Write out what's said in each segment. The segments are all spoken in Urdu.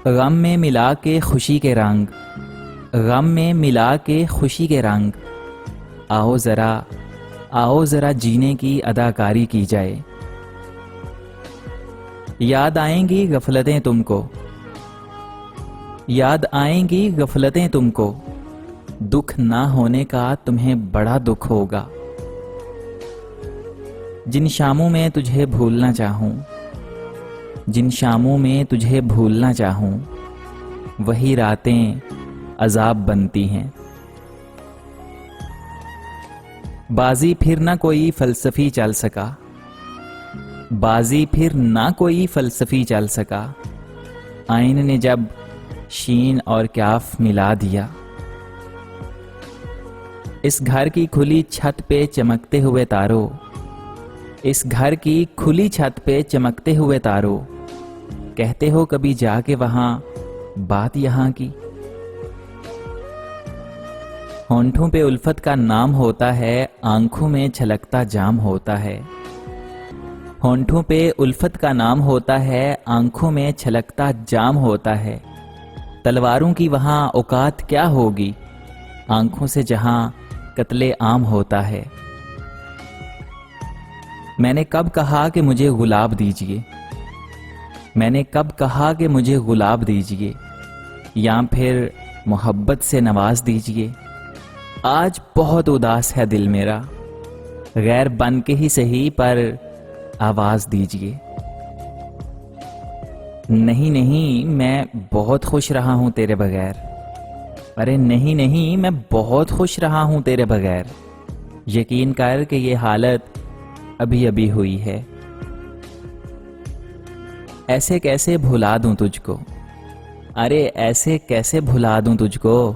غم میں ملا کے خوشی کے رنگ، غم میں ملا کے خوشی کے رنگ، آؤ ذرا جینے کی اداکاری کی جائے۔ یاد آئیں گی غفلتیں تم کو، یاد آئیں گی غفلتیں تم کو، دکھ نہ ہونے کا تمہیں بڑا دکھ ہوگا۔ جن شاموں میں تجھے بھولنا چاہوں، جن شاموں میں تجھے بھولنا چاہوں، وہی راتیں عذاب بنتی ہیں۔ بازی پھر نہ کوئی فلسفی چل سکا، بازی پھر نہ کوئی فلسفی چل سکا، آئین نے جب شین اور کاف ملا دیا۔ اس گھر کی کھلی چھت پہ چمکتے ہوئے تارو، اس گھر کی کھلی چھت پہ چمکتے ہوئے تارو، کہتے ہو کبھی جا کے وہاں بات یہاں کی۔ ہونٹوں پہ الفت کا نام ہوتا ہے، آنکھوں میں چھلکتا جام ہوتا ہے۔ ہونٹوں پہ الفت کا نام ہوتا ہے، آنکھوں میں چھلکتا جام ہوتا ہے۔ تلواروں کی وہاں اوقات کیا ہوگی، آنکھوں سے جہاں قتل عام ہوتا ہے۔ میں نے کب کہا کہ مجھے گلاب دیجئے، میں نے کب کہا کہ مجھے گلاب دیجئے، یا پھر محبت سے نواز دیجئے۔ آج بہت اداس ہے دل میرا، غیر بن کے ہی صحیح پر آواز دیجئے۔ نہیں نہیں میں بہت خوش رہا ہوں تیرے بغیر، ارے نہیں نہیں میں بہت خوش رہا ہوں تیرے بغیر، یقین کر کہ یہ حالت ابھی ابھی ہوئی ہے۔ ایسے کیسے بھلا دوں تجھ کو، ارے ایسے کیسے بھلا دوں تجھ کو،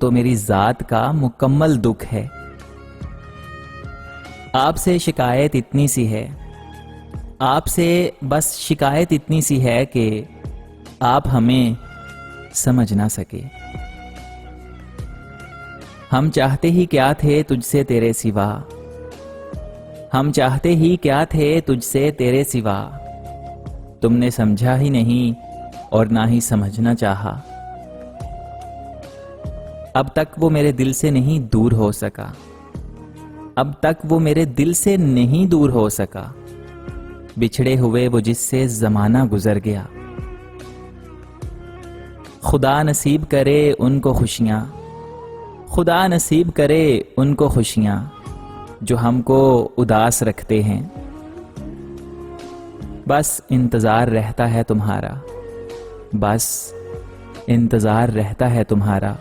تو میری ذات کا مکمل دکھ ہے۔ آپ سے شکایت اتنی سی ہے، آپ سے بس شکایت اتنی سی ہے کہ آپ ہمیں سمجھ نہ سکے۔ ہم چاہتے ہی کیا تھے تجھ سے تیرے سوا، ہم چاہتے ہی کیا تھے تجھ سے تیرے سوا، تم نے سمجھا ہی نہیں اور نہ ہی سمجھنا چاہا۔ اب تک وہ میرے دل سے نہیں دور ہو سکا، اب تک وہ میرے دل سے نہیں دور ہو سکا، بچھڑے ہوئے وہ جس سے زمانہ گزر گیا۔ خدا نصیب کرے ان کو خوشیاں، خدا نصیب کرے ان کو خوشیاں، جو ہم کو اداس رکھتے ہیں۔ بس انتظار رہتا ہے تمہارا، بس انتظار رہتا ہے تمہارا،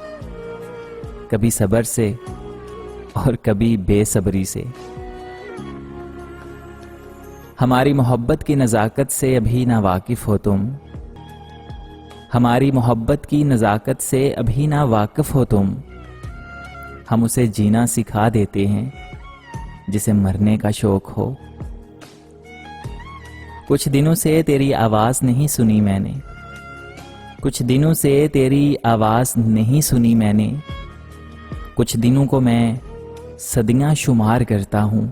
کبھی صبر سے اور کبھی بے صبری سے۔ ہماری محبت کی نزاکت سے ابھی نہ واقف ہو تم، ہماری محبت کی نزاکت سے ابھی نہ واقف ہو تم، ہم اسے جینا سکھا دیتے ہیں جسے مرنے کا شوق ہو۔ کچھ دنوں سے تیری آواز نہیں سنی میں نے، کچھ دنوں سے تیری آواز نہیں سنی میں نے، کچھ دنوں کو میں صدیاں شمار کرتا ہوں۔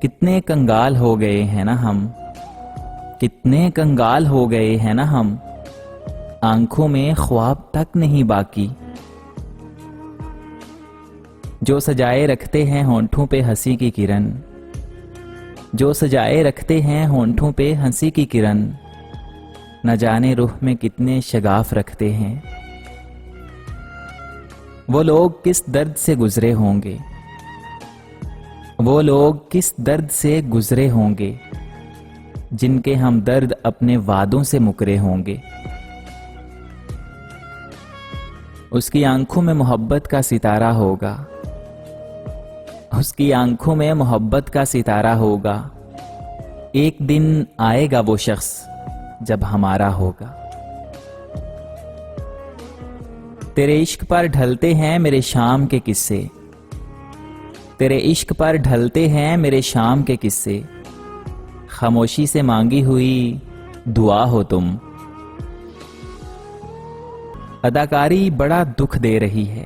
کتنے کنگال ہو گئے ہیں نا ہم، کتنے کنگال ہو گئے ہیں نا ہم، آنکھوں میں خواب تک نہیں باقی۔ جو سجائے رکھتے ہیں ہونٹوں پہ ہنسی کی کرن، جو سجائے رکھتے ہیں ہونٹوں پہ ہنسی کی کرن، نہ جانے روح میں کتنے شگاف رکھتے ہیں۔ وہ لوگ کس درد سے گزرے ہوں گے، وہ لوگ کس درد سے گزرے ہوں گے، جن کے ہم درد اپنے وعدوں سے مکرے ہوں گے۔ اس کی آنکھوں میں محبت کا ستارہ ہوگا، اس کی آنکھوں میں محبت کا ستارہ ہوگا، ایک دن آئے گا وہ شخص جب ہمارا ہوگا۔ تیرے عشق پر ڈھلتے ہیں میرے شام کے قصے، تیرے عشق پر ڈھلتے ہیں میرے شام کے قصے، خاموشی سے مانگی ہوئی دعا ہو تم۔ اداکاری بڑا دکھ دے رہی ہے،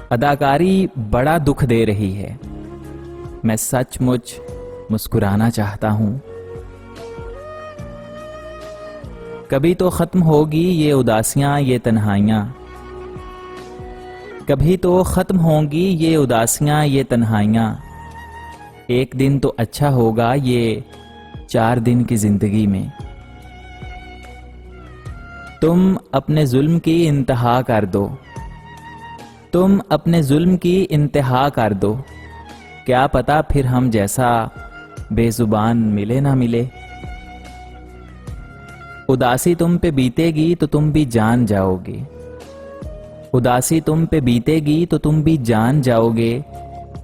اداکاری بڑا دکھ دے رہی ہے، میں سچ مچ مسکرانا چاہتا ہوں، کبھی تو ختم ہوگی یہ اداسیاں یہ تنہائیاں، کبھی تو ختم ہوں گی یہ اداسیاں یہ تنہائیاں، ایک دن تو اچھا ہوگا یہ 4 دن کی زندگی میں۔ تم اپنے ظلم کی انتہا کر دو، تم اپنے ظلم کی انتہا کر دو، کیا پتا پھر ہم جیسا بے زبان ملے نہ ملے۔ اداسی تم پہ بیتے گی تو تم بھی جان جاؤ گے، اداسی تم پہ بیتے گی تو تم بھی جان جاؤ گے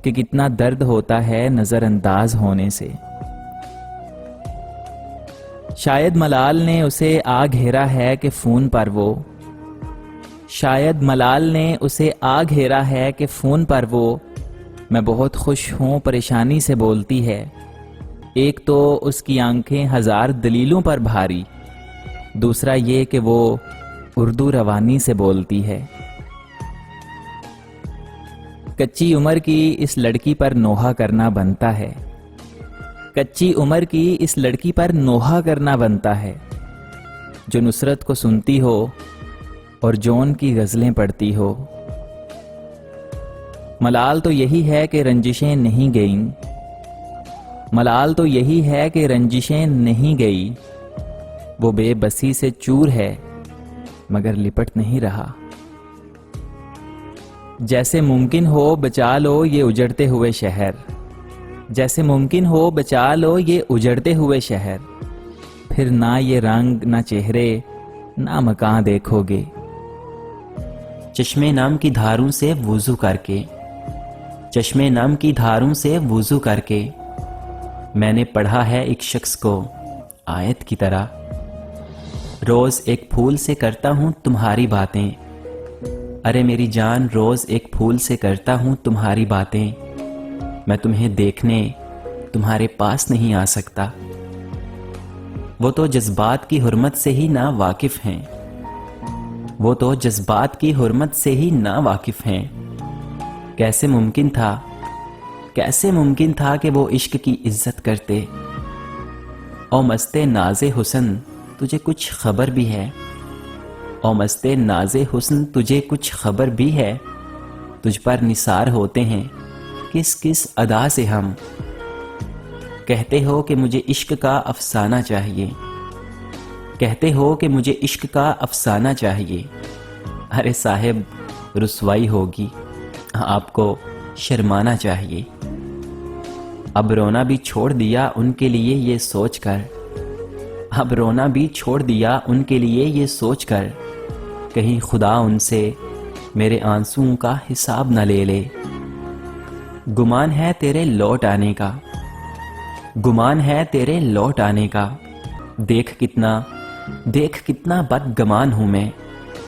کہ کتنا درد ہوتا ہے نظر انداز ہونے سے۔ شاید ملال نے اسے آ گھیرا ہے کہ فون پر وہ، شاید ملال نے اسے آ گھیرا ہے کہ فون پر وہ، میں بہت خوش ہوں پریشانی سے بولتی ہے، ایک تو اس کی آنکھیں 1000 دلیلوں پر بھاری، دوسرا یہ کہ وہ اردو روانی سے بولتی ہے۔ کچی عمر کی اس لڑکی پر نوحہ کرنا بنتا ہے، کچی عمر کی اس لڑکی پر نوحہ کرنا بنتا ہے، جو نصرت کو سنتی ہو اور جون کی غزلیں پڑھتی ہو۔ ملال تو یہی ہے کہ رنجشیں نہیں گئیں، ملال تو یہی ہے کہ رنجشیں نہیں گئی، وہ بے بسی سے چور ہے مگر لپٹ نہیں رہا۔ جیسے ممکن ہو بچا لو یہ اجڑتے ہوئے شہر، جیسے ممکن ہو بچا لو یہ اجڑتے ہوئے شہر، پھر نہ یہ رنگ نہ چہرے نہ مکان دیکھو گے۔ چشمے نام کی دھاروں سے وضو کر کے، چشمے نام کی دھاروں سے وضو کر کے، میں نے پڑھا ہے ایک شخص کو آیت کی طرح، روز ایک پھول سے کرتا ہوں تمہاری باتیں، ارے میری جان روز ایک پھول سے کرتا ہوں تمہاری باتیں، میں تمہیں دیکھنے تمہارے پاس نہیں آ سکتا۔ وہ تو جذبات کی حرمت سے ہی نا واقف ہیں، وہ تو جذبات کی حرمت سے ہی نا واقف ہیں، کیسے ممکن تھا، کیسے ممکن تھا کہ وہ عشق کی عزت کرتے۔ او مست ناز حسن تجھے کچھ خبر بھی ہے، او مست ناز حسن تجھے کچھ خبر بھی ہے، تجھ پر نثار ہوتے ہیں کس کس ادا سے ہم، کہتے ہو کہ مجھے عشق کا افسانہ چاہیے، کہتے ہو کہ مجھے عشق کا افسانہ چاہیے، ارے صاحب رسوائی ہوگی، آپ کو شرمانا چاہیے۔ اب رونا بھی چھوڑ دیا ان کے لیے یہ سوچ کر، اب رونا بھی چھوڑ دیا ان کے لیے یہ سوچ کر، کہیں خدا ان سے میرے آنسوؤں کا حساب نہ لے لے۔ گمان ہے تیرے لوٹ آنے کا، گمان ہے تیرے لوٹ آنے کا، دیکھ کتنا بدگمان ہوں میں۔